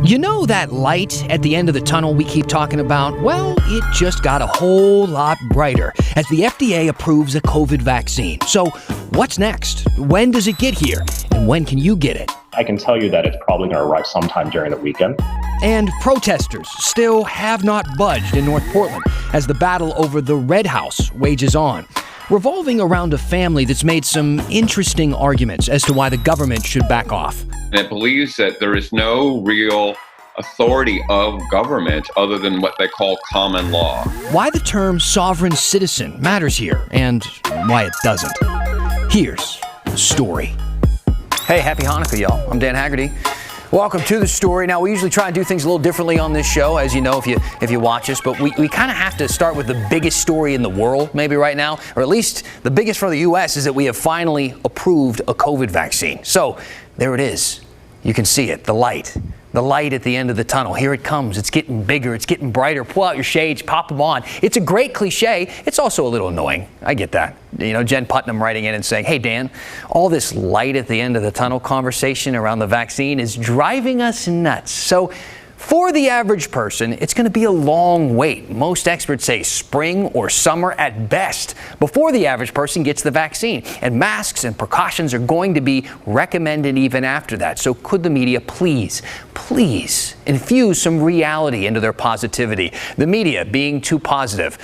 You know that light at the end of the tunnel we keep talking about? Well, it just got a whole lot brighter as the FDA approves a COVID vaccine. So what's next? When does it get here? And when can you get it? I can tell you that it's probably going to arrive sometime during the weekend. And protesters still have not budged in North Portland as the battle over the Red House wages on, revolving around a family that's made some interesting arguments as to why the government should back off. And it believes that there is no real authority of government other than what they call common law. Why the term sovereign citizen matters here and why it doesn't. Here's the story. Hey, happy Hanukkah, y'all. I'm Dan Haggerty. Welcome to The Story. Now, we usually try and do things a little differently on this show, as you know, if you watch us, but we kind of have to start with the biggest story in the world, maybe right now, or at least the biggest for the U.S. is that we have finally approved a COVID vaccine. So there it is. You can see it, the light at the end of the tunnel. Here it comes. It's getting bigger. It's getting brighter. Pull out your shades, pop them on. It's a great cliche. It's also a little annoying. I get that. You know, Jen Putnam writing in and saying, hey, Dan, all this light at the end of the tunnel conversation around the vaccine is driving us nuts. So for the average person, it's going to be a long wait. Most experts say spring or summer at best before the average person gets the vaccine. And masks and precautions are going to be recommended even after that. So could the media please infuse some reality into their positivity? The media being too positive.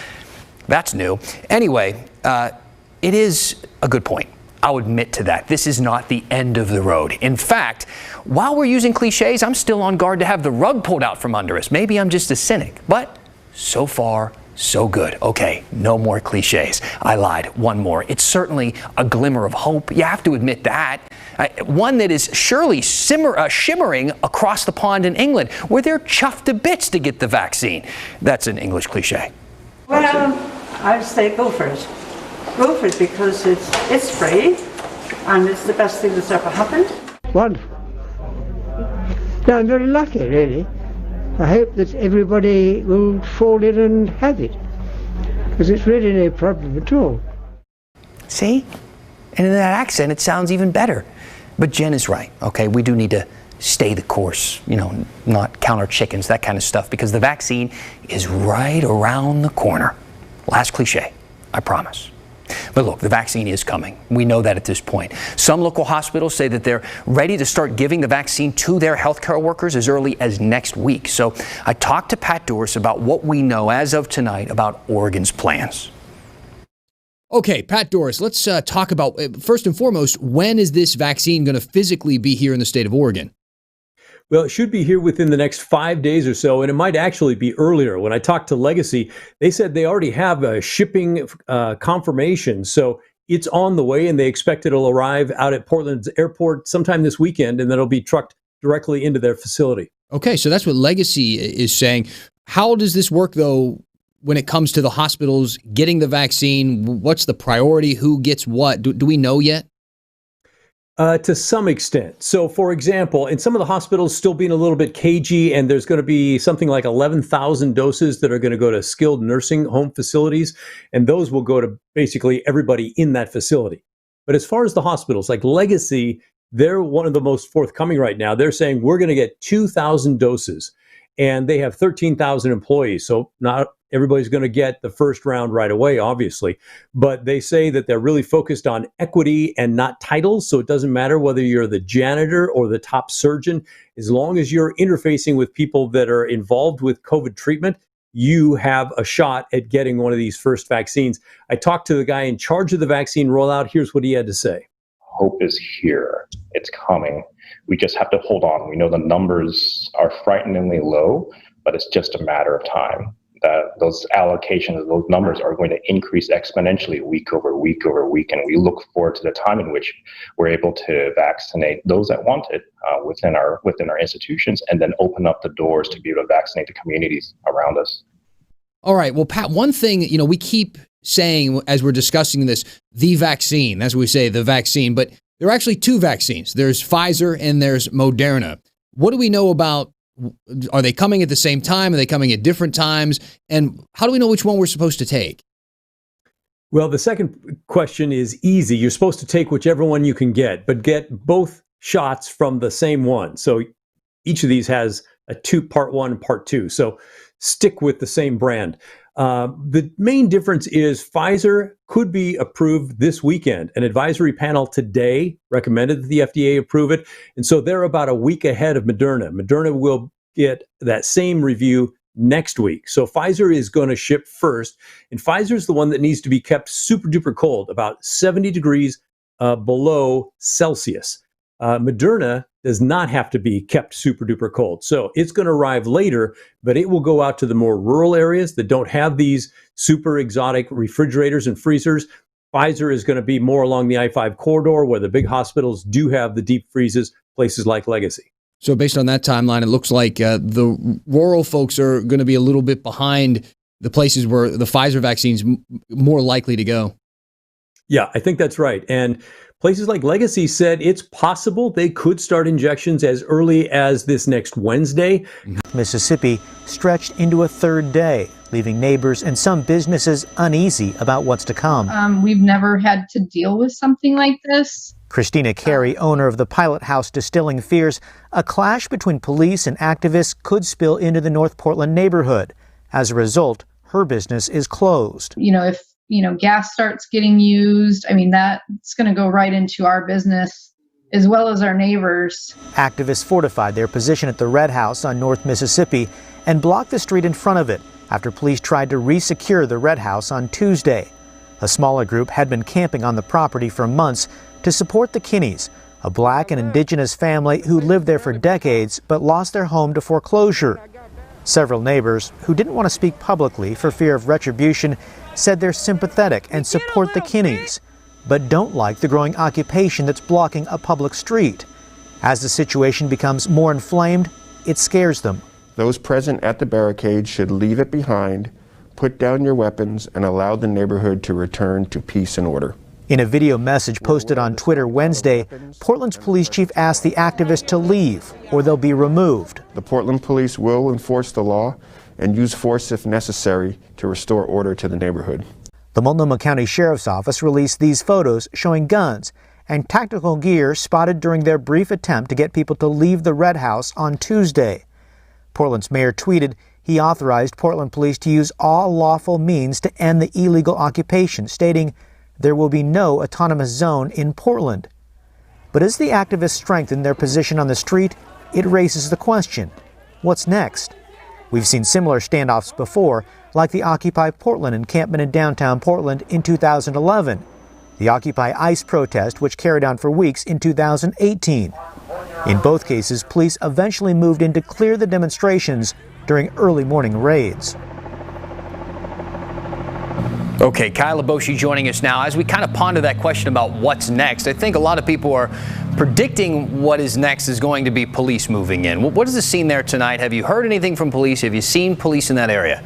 That's new. Anyway, it is a good point. I'll admit to that. This is not the end of the road. In fact, while we're using cliches, I'm still on guard to have the rug pulled out from under us. Maybe I'm just a cynic, but so far, so good. Okay, no more cliches. I lied. One more. It's certainly a glimmer of hope. You have to admit that. One that is surely shimmering across the pond in England, where they're chuffed to bits to get the vaccine. That's an English cliche. Well, I'd say go for it. Go for it because it's free and it's the best thing that's ever happened. Wonderful. No, I'm very lucky, really. I hope that everybody will fall in and have it, because it's really no problem at all. See? And in that accent, it sounds even better. But Jen is right, okay? We do need to stay the course, you know, not count our chickens, that kind of stuff, because the vaccine is right around the corner. Last cliche, I promise. But look, the vaccine is coming. We know that at this point. Some local hospitals say that they're ready to start giving the vaccine to their healthcare workers as early as next week. So I talked to Pat Doris about what we know as of tonight about Oregon's plans. Okay, Pat Doris, let's talk about, first and foremost, when is this vaccine going to physically be here in the state of Oregon? Well, it should be here within the next 5 days or so, and it might actually be earlier. When I talked to Legacy, they said they already have a shipping confirmation, so it's on the way, and they expect it'll arrive out at Portland's airport sometime this weekend, and then it'll be trucked directly into their facility. Okay, so that's what Legacy is saying. How does this work, though, when it comes to the hospitals getting the vaccine? What's the priority? Who gets what? Do we know yet? To some extent. So, for example, in some of the hospitals still being a little bit cagey, and there's going to be something like 11,000 doses that are going to go to skilled nursing home facilities, and those will go to basically everybody in that facility. But as far as the hospitals, like Legacy, they're one of the most forthcoming right now. They're saying we're going to get 2,000 doses, and they have 13,000 employees. So not everybody's going to get the first round right away, obviously, but they say that they're really focused on equity and not titles. So it doesn't matter whether you're the janitor or the top surgeon, as long as you're interfacing with people that are involved with COVID treatment, you have a shot at getting one of these first vaccines. I talked to the guy in charge of the vaccine rollout. Here's what he had to say. Hope is here. It's coming. We just have to hold on. We know the numbers are frighteningly low, but it's just a matter of time. Those allocations, those numbers are going to increase exponentially week over week over week. And we look forward to the time in which we're able to vaccinate those that want it within our institutions, and then open up the doors to be able to vaccinate the communities around us. All right. Well, Pat, one thing, you know, we keep saying as we're discussing this, the vaccine, as we say, the vaccine, but there are actually two vaccines. There's Pfizer and there's Moderna. What do we know about? Are they coming at the same time? Are they coming at different times? And how do we know which one we're supposed to take? Well, the second question is easy. You're supposed to take whichever one you can get, but get both shots from the same one. So each of these has part 1 and part 2. So stick with the same brand. The main difference is Pfizer could be approved this weekend. An advisory panel today recommended that the FDA approve it. And so they're about a week ahead of Moderna. Moderna will get that same review next week. So Pfizer is going to ship first. And Pfizer is the one that needs to be kept super duper cold, about 70 degrees below Celsius. Moderna does not have to be kept super duper cold. So it's going to arrive later, but it will go out to the more rural areas that don't have these super exotic refrigerators and freezers. Pfizer is going to be more along the I-5 corridor where the big hospitals do have the deep freezes, places like Legacy. So based on that timeline, it looks like the rural folks are going to be a little bit behind the places where the Pfizer vaccine's more likely to go. Yeah, I think that's right. And places like Legacy said it's possible they could start injections as early as this next Wednesday. Mississippi stretched into a third day, leaving neighbors and some businesses uneasy about what's to come. We've never had to deal with something like this. Christina Carey, owner of the Pilot House Distilling, fears a clash between police and activists could spill into the North Portland neighborhood. As a result, her business is closed. If gas starts getting used, that's going to go right into our business as well as our neighbors. Activists fortified their position at the Red House on North Mississippi and blocked the street in front of it after police tried to re-secure the Red House on Tuesday. A smaller group had been camping on the property for months to support the Kinneys, a black and indigenous family who lived there for decades but lost their home to foreclosure. Several neighbors, who didn't want to speak publicly for fear of retribution, said they're sympathetic and support the Kinneys, but don't like the growing occupation that's blocking a public street. As the situation becomes more inflamed, it scares them. Those present at the barricade should leave it behind, put down your weapons, and allow the neighborhood to return to peace and order. In a video message posted on Twitter Wednesday, Portland's police chief asked the activists to leave or they'll be removed. The Portland police will enforce the law and use force if necessary to restore order to the neighborhood. The Multnomah County Sheriff's Office released these photos showing guns and tactical gear spotted during their brief attempt to get people to leave the Red House on Tuesday. Portland's mayor tweeted he authorized Portland police to use all lawful means to end the illegal occupation, stating there will be no autonomous zone in Portland. But as the activists strengthen their position on the street, it raises the question, what's next? We've seen similar standoffs before, like the Occupy Portland encampment in downtown Portland in 2011, the Occupy ICE protest, which carried on for weeks in 2018. In both cases, police eventually moved in to clear the demonstrations during early morning raids. Okay, Kyle Leboshi joining us now. As we kind of ponder that question about what's next, I think a lot of people are predicting what is next is going to be police moving in. What is the scene there tonight? Have you heard anything from police? Have you seen police in that area?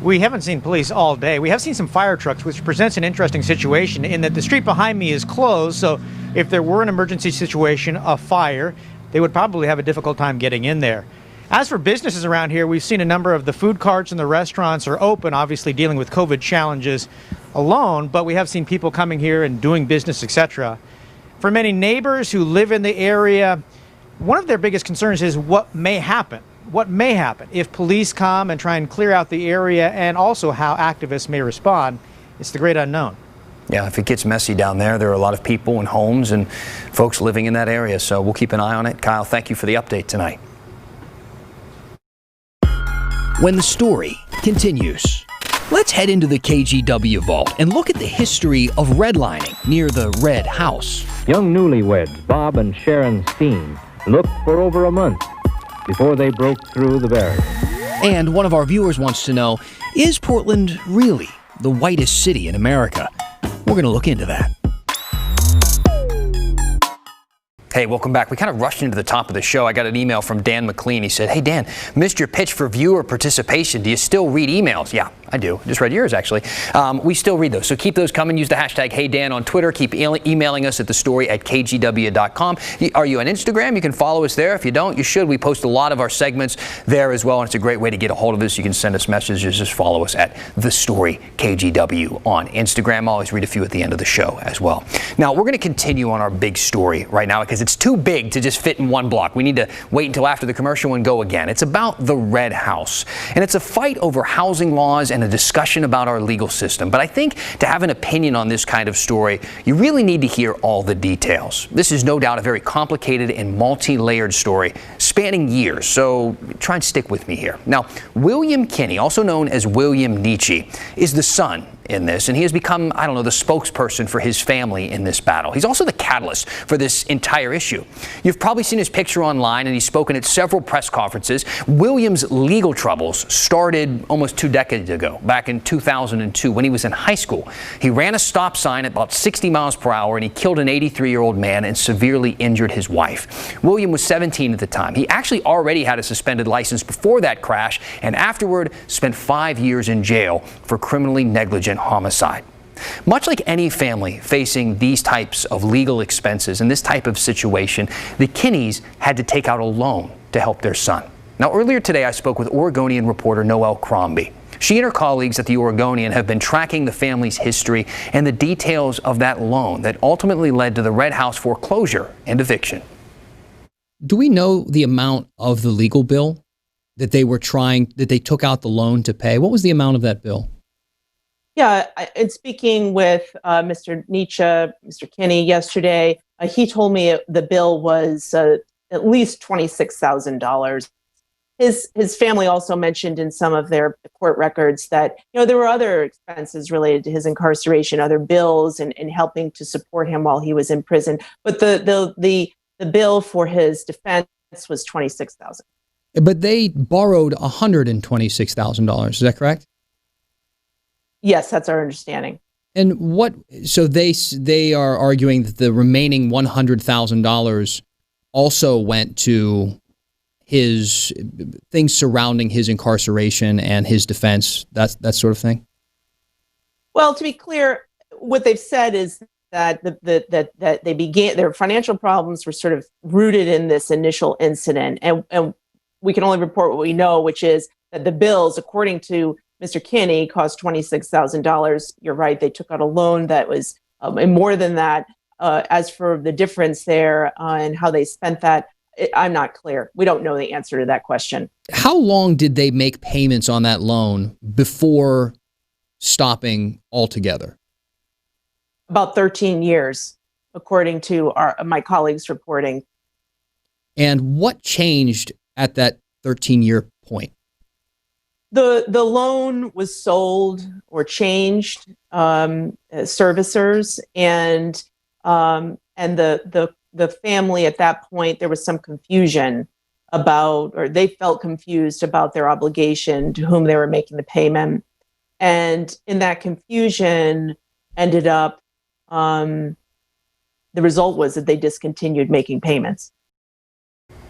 We haven't seen police all day. We have seen some fire trucks, which presents an interesting situation in that the street behind me is closed. So if there were an emergency situation, a fire, they would probably have a difficult time getting in there. As for businesses around here, we've seen a number of the food carts and the restaurants are open, obviously dealing with COVID challenges alone, but we have seen people coming here and doing business, etc. For many neighbors who live in the area, one of their biggest concerns is what may happen. What may happen if police come and try and clear out the area, and also how activists may respond. It's the great unknown. Yeah, if it gets messy down there, there are a lot of people and homes and folks living in that area, so we'll keep an eye on it. Kyle, thank you for the update tonight. When the story continues, let's head into the KGW vault and look at the history of redlining near the Red House. Young newlyweds Bob and Sharon Steen looked for over a month before they broke through the barrier. And one of our viewers wants to know, is Portland really the whitest city in America? We're going to look into that. Hey, welcome back. We kind of rushed into the top of the show. I got an email from Dan McLean. He said, hey, Dan, missed your pitch for viewer participation. Do you still read emails? Yeah, I do. Just read yours, actually. We still read those. So keep those coming. Use the hashtag HeyDan on Twitter. Keep emailing us at thestory@kgw.com. Are you on Instagram? You can follow us there. If you don't, you should. We post a lot of our segments there as well, and it's a great way to get a hold of us. You can send us messages. Just follow us at thestory.kgw on Instagram. I'll always read a few at the end of the show as well. Now, we're going to continue on our big story right now because it's too big to just fit in one block. We need to wait until after the commercial and go again. It's about the Red House, and it's a fight over housing laws and a discussion about our legal system. But I think to have an opinion on this kind of story, you really need to hear all the details. This is no doubt a very complicated and multi-layered story spanning years, so try and stick with me here. Now, William Kinney, also known as William Nietzsche, is the son in this, and he has become, I don't know, the spokesperson for his family in this battle. He's also the catalyst for this entire issue. You've probably seen his picture online, and he's spoken at several press conferences. William's legal troubles started almost 2 decades ago, back in 2002, when he was in high school. He ran a stop sign at about 60 miles per hour, and he killed an 83-year-old man and severely injured his wife. William was 17 at the time. He actually already had a suspended license before that crash, and afterward spent 5 years in jail for criminally negligent homicide. Much like any family facing these types of legal expenses in this type of situation, the Kinneys had to take out a loan to help their son. Now, earlier today, I spoke with Oregonian reporter Noelle Crombie. She and her colleagues at the Oregonian have been tracking the family's history and the details of that loan that ultimately led to the Red House foreclosure and eviction. Do we know the amount of the legal bill that they took out the loan to pay? What was the amount of that bill? Yeah, in speaking with Mr. Nietzsche, Mr. Kinney yesterday, he told me the bill was at least $26,000. His family also mentioned in some of their court records that there were other expenses related to his incarceration, other bills, and helping to support him while he was in prison. But the bill for his defense was $26,000. But they borrowed $126,000. Is that correct? Yes, that's our understanding. And so they are arguing that the remaining $100,000 also went to his things surrounding his incarceration and his defense, that sort of thing? Well, to be clear, what they've said is that that they began, their financial problems were sort of rooted in this initial incident. And we can only report what we know, which is that the bills, according to Mr. Kinney, cost $26,000. You're right, they took out a loan that was more than that. As for the difference there and how they spent that, I'm not clear. We don't know the answer to that question. How long did they make payments on that loan before stopping altogether? About 13 years, according to my colleagues' reporting. And what changed at that 13-year point? The loan was sold or changed servicers, and the family at that point, there was some confusion about, or they felt confused about their obligation to whom they were making the payment, and in that confusion, ended up the result was that they discontinued making payments.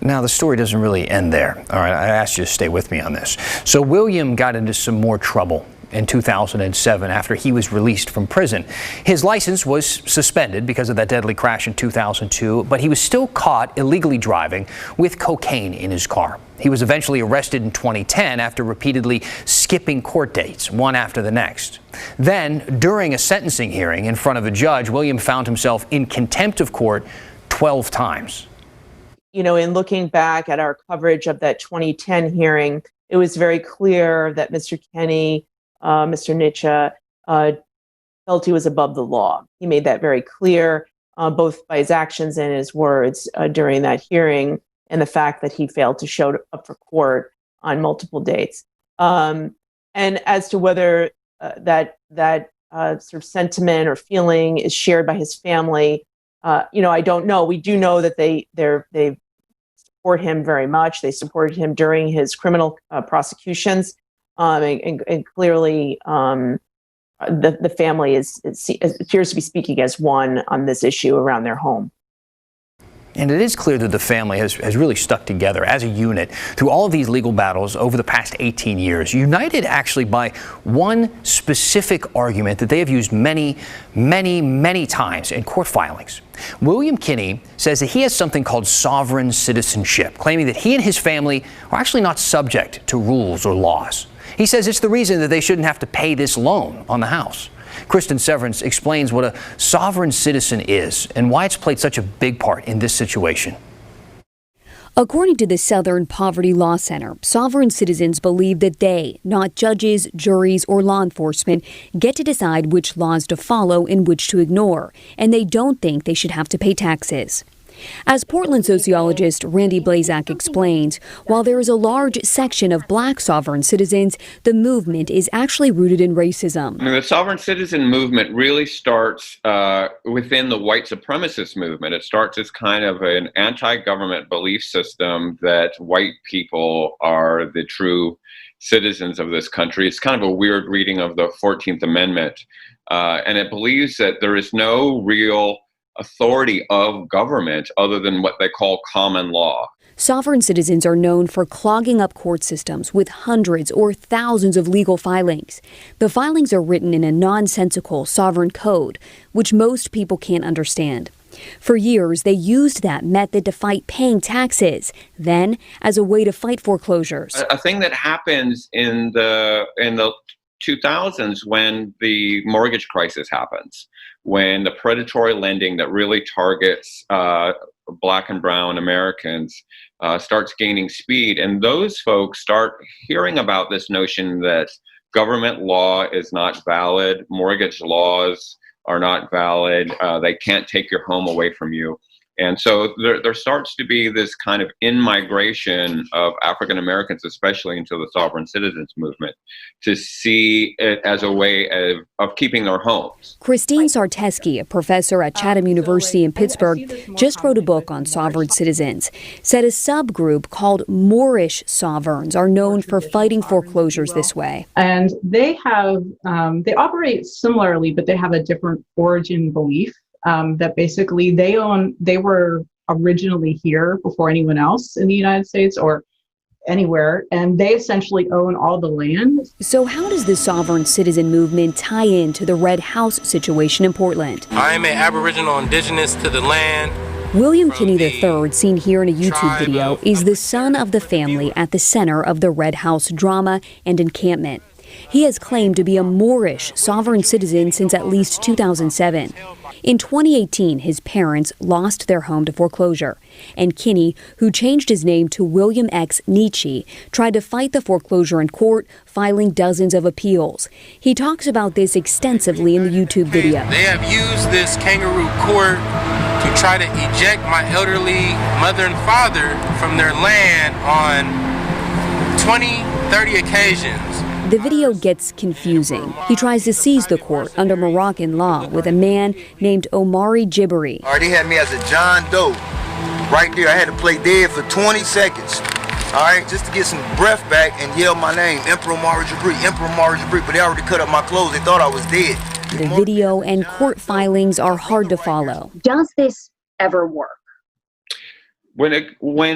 Now, the story doesn't really end there. All right, I asked you to stay with me on this. So William got into some more trouble in 2007 after he was released from prison. His license was suspended because of that deadly crash in 2002, but he was still caught illegally driving with cocaine in his car. He was eventually arrested in 2010 after repeatedly skipping court dates, one after the next. Then, during a sentencing hearing in front of a judge, William found himself in contempt of court 12 times. In looking back at our coverage of that 2010 hearing, it was very clear that Mr. Kinney, Mr. Nietzsche, felt he was above the law. He made that very clear, both by his actions and his words during that hearing, and the fact that he failed to show up for court on multiple dates. And as to whether that sort of sentiment or feeling is shared by his family, I don't know. We do know that they support him very much. They supported him during his criminal prosecutions, and clearly the family appears to be speaking as one on this issue around their home. And it is clear that the family has really stuck together as a unit through all of these legal battles over the past 18 years, united actually by one specific argument that they have used many, many, many times in court filings. William Kinney says that he has something called sovereign citizenship, claiming that he and his family are actually not subject to rules or laws. He says it's the reason that they shouldn't have to pay this loan on the house. Kristen Severance explains what a sovereign citizen is and why it's played such a big part in this situation. According to the Southern Poverty Law Center, sovereign citizens believe that they, not judges, juries, or law enforcement, get to decide which laws to follow and which to ignore, and they don't think they should have to pay taxes. As Portland sociologist Randy Blazak explains, while there is a large section of black sovereign citizens, the movement is actually rooted in racism. The sovereign citizen movement really starts within the white supremacist movement. It starts as kind of an anti-government belief system that white people are the true citizens of this country. It's kind of a weird reading of the 14th Amendment. And it believes that there is no real authority of government other than what they call common law. Sovereign citizens are known for clogging up court systems with hundreds or thousands of legal filings. The filings are written in a nonsensical sovereign code, which most people can't understand. For years, they used that method to fight paying taxes, then as a way to fight foreclosures. A thing that happens in the 2000s when the mortgage crisis happens, when the predatory lending that really targets black and brown Americans starts gaining speed, and those folks start hearing about this notion that government law is not valid, mortgage laws are not valid, they can't take your home away from you. And so there starts to be this kind of in-migration of African Americans, especially into the sovereign citizens movement, to see it as a way of keeping their homes. Christine Sarteski, a professor at Chatham University in Pittsburgh, just wrote a book on sovereign citizens, said a subgroup called Moorish sovereigns are known for fighting foreclosures this way. And they operate similarly, but they have a different origin belief. That basically they were originally here before anyone else in the United States or anywhere, and they essentially own all the land. So how does the sovereign citizen movement tie into the Red House situation in Portland? I am an Aboriginal indigenous to the land. William Kinney III, seen here in a YouTube video, is the son of the family at the center of the Red House drama and encampment. He has claimed to be a Moorish sovereign citizen since at least 2007. In 2018, his parents lost their home to foreclosure, and Kinney, who changed his name to William X. Nietzsche, tried to fight the foreclosure in court, filing dozens of appeals. He talks about this extensively in the YouTube video. They have used this kangaroo court to try to eject my elderly mother and father from their land on 20, 30 occasions. The video gets confusing. He tries to seize the court under Moroccan law with a man named Omari Jibbery. All right, they had me as a John Doe. Right there, I had to play dead for 20 seconds. All right, just to get some breath back and yell my name, Emperor Omari Jibbery, Emperor Omari Jibbery, but they already cut up my clothes. They thought I was dead. The video and court filings are hard to follow. Does this ever work? When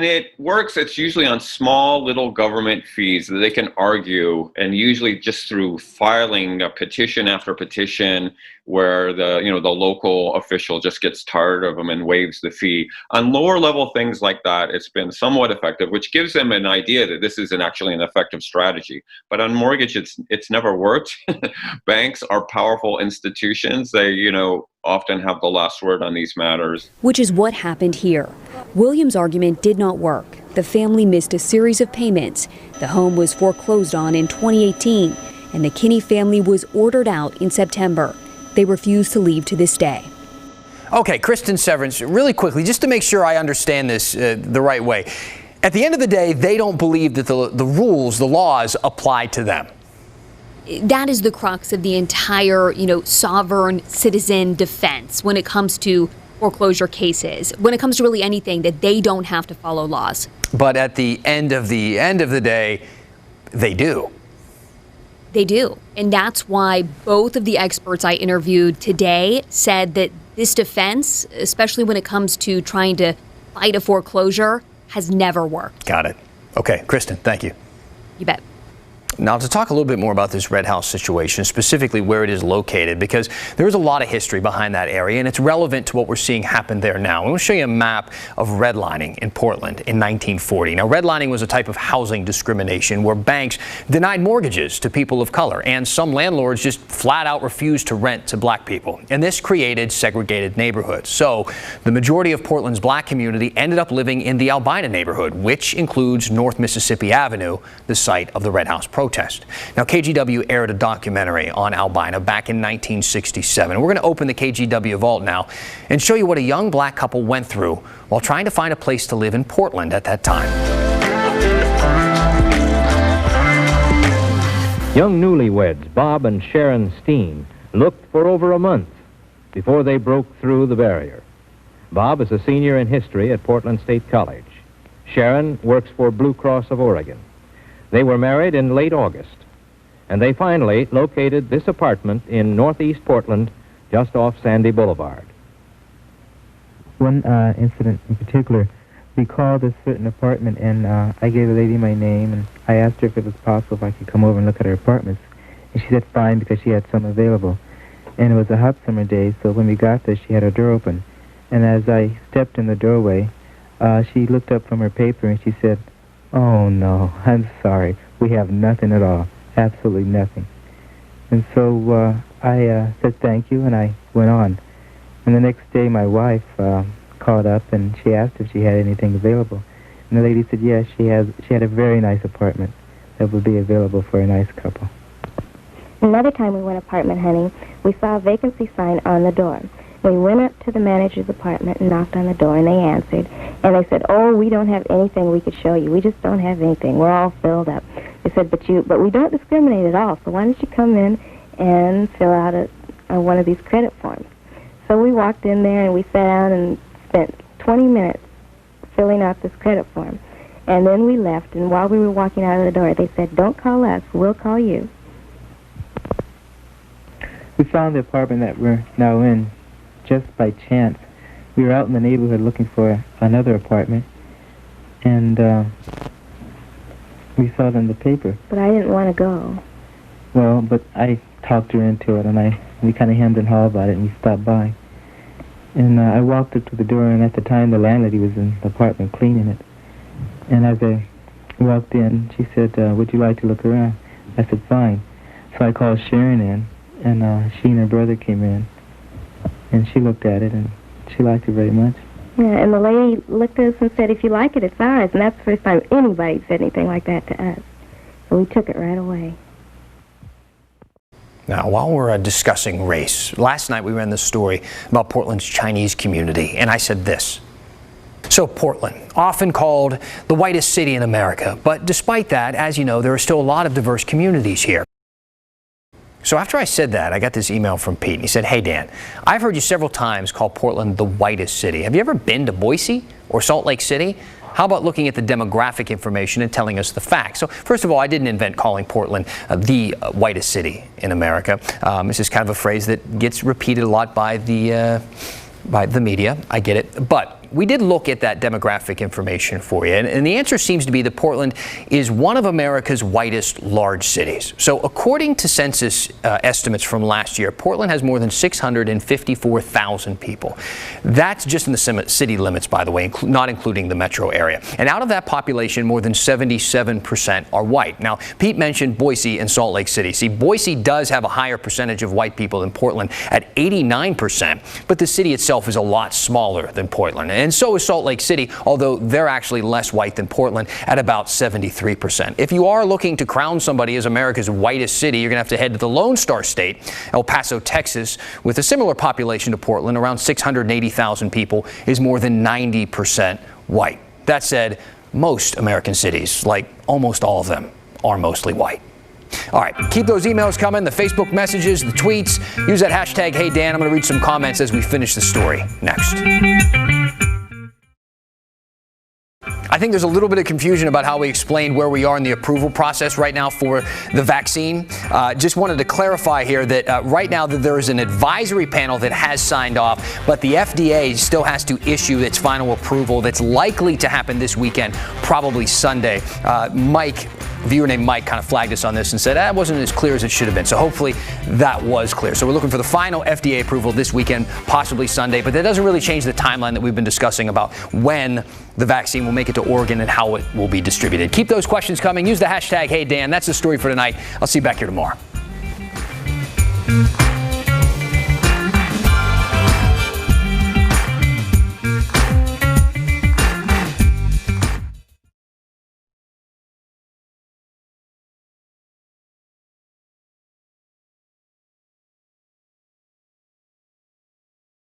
it works, it's usually on small little government fees that they can argue, and usually just through filing a petition after petition where the local official just gets tired of them and waives the fee. On lower level things like that, it's been somewhat effective, which gives them an idea that this isn't actually an effective strategy. But on mortgage, it's never worked. Banks are powerful institutions. They, often have the last word on these matters. Which is what happened here. William's argument did not work. The family missed a series of payments. The home was foreclosed on in 2018, and the Kinney family was ordered out in September. They refused to leave to this day. Okay, Kristen Severance, really quickly, just to make sure I understand this the right way. At the end of the day, they don't believe that the rules, the laws apply to them. That is the crux of the entire, sovereign citizen defense when it comes to foreclosure cases, when it comes to really anything, that they don't have to follow laws. But at the end of the day, they do. They do. And that's why both of the experts I interviewed today said that this defense, especially when it comes to trying to fight a foreclosure has never worked. Got it. Okay, Kristen, thank you. You bet. Now, to talk a little bit more about this Red House situation, specifically where it is located, because there is a lot of history behind that area, and it's relevant to what we're seeing happen there now. I'm going to show you a map of redlining in Portland in 1940. Now, redlining was a type of housing discrimination where banks denied mortgages to people of color, and some landlords just flat out refused to rent to black people. And this created segregated neighborhoods. So the majority of Portland's black community ended up living in the Albina neighborhood, which includes North Mississippi Avenue, the site of the Red House protest. Now, KGW aired a documentary on Albina back in 1967. We're going to open the KGW vault now and show you what a young black couple went through while trying to find a place to live in Portland at that time. Young newlyweds Bob and Sharon Steen looked for over a month before they broke through the barrier. Bob is a senior in history at Portland State College. Sharon works for Blue Cross of Oregon. They were married in late August, and they finally located this apartment in northeast Portland, just off Sandy Boulevard. One incident in particular, we called a certain apartment, and I gave the lady my name, and I asked her if it was possible if I could come over and look at her apartments. And she said fine, because she had some available. And it was a hot summer day, so when we got there, she had her door open. And as I stepped in the doorway, she looked up from her paper, and she said, "Oh, no, I'm sorry. We have nothing at all. Absolutely nothing." And so I said thank you, and I went on. And the next day, my wife called up, and she asked if she had anything available. And the lady said, yes, she had a very nice apartment that would be available for a nice couple. Another time we went apartment hunting, we saw a vacancy sign on the door. We went up to the manager's apartment and knocked on the door, and they answered. And they said, "Oh, we don't have anything we could show you. We just don't have anything. We're all filled up." They said, but we don't discriminate at all, so why don't you come in and fill out one of these credit forms?" So we walked in there, and we sat down and spent 20 minutes filling out this credit form. And then we left, and while we were walking out of the door, they said, "Don't call us, we'll call you." We found the apartment that we're now in just by chance. We were out in the neighborhood looking for another apartment, and we saw it in the paper. But I didn't want to go. Well, but I talked her into it, and we kind of hemmed and hawed about it, and we stopped by. And I walked up to the door, and at the time the landlady was in the apartment cleaning it. And as I walked in, she said, "Would you like to look around?" I said, "Fine." So I called Sharon in, and she and her brother came in, and she looked at it, and she liked it very much. Yeah, and the lady looked at us and said, "If you like it, it's ours." And that's the first time anybody said anything like that to us. So we took it right away. Now, while we're discussing race, last night we ran this story about Portland's Chinese community, and I said this. So Portland, often called the whitest city in America, but despite that, as you know, there are still a lot of diverse communities here. So after I said that, I got this email from Pete, and he said, "Hey Dan, I've heard you several times call Portland the whitest city. Have you ever been to Boise or Salt Lake City? How about looking at the demographic information and telling us the facts?" So first of all, I didn't invent calling Portland the whitest city in America. This is kind of a phrase that gets repeated a lot by the media. I get it. But we did look at that demographic information for you, and the answer seems to be that Portland is one of America's whitest large cities. So according to census estimates from last year, Portland has more than 654,000 people. That's just in the city limits, by the way, not including the metro area. And out of that population, more than 77% are white. Now, Pete mentioned Boise and Salt Lake City. See, Boise does have a higher percentage of white people than Portland at 89%, but the city itself is a lot smaller than Portland. And so is Salt Lake City, although they're actually less white than Portland at about 73%. If you are looking to crown somebody as America's whitest city, you're going to have to head to the Lone Star State, El Paso, Texas, with a similar population to Portland, around 680,000 people, is more than 90% white. That said, most American cities, like almost all of them, are mostly white. All right, keep those emails coming, the Facebook messages, the tweets. Use that hashtag #HeyDan. I'm going to read some comments as we finish the story next. I think there's a little bit of confusion about how we explained where we are in the approval process right now for the vaccine. Just wanted to clarify here that right now that there is an advisory panel that has signed off, but the FDA still has to issue its final approval that's likely to happen this weekend, probably Sunday. Mike, a viewer named Mike, kind of flagged us on this and said that wasn't as clear as it should have been. So hopefully that was clear. So we're looking for the final FDA approval this weekend, possibly Sunday, but that doesn't really change the timeline that we've been discussing about when the vaccine will make it to Oregon and how it will be distributed. Keep those questions coming. Use the hashtag HeyDan. That's the story for tonight. I'll see you back here tomorrow.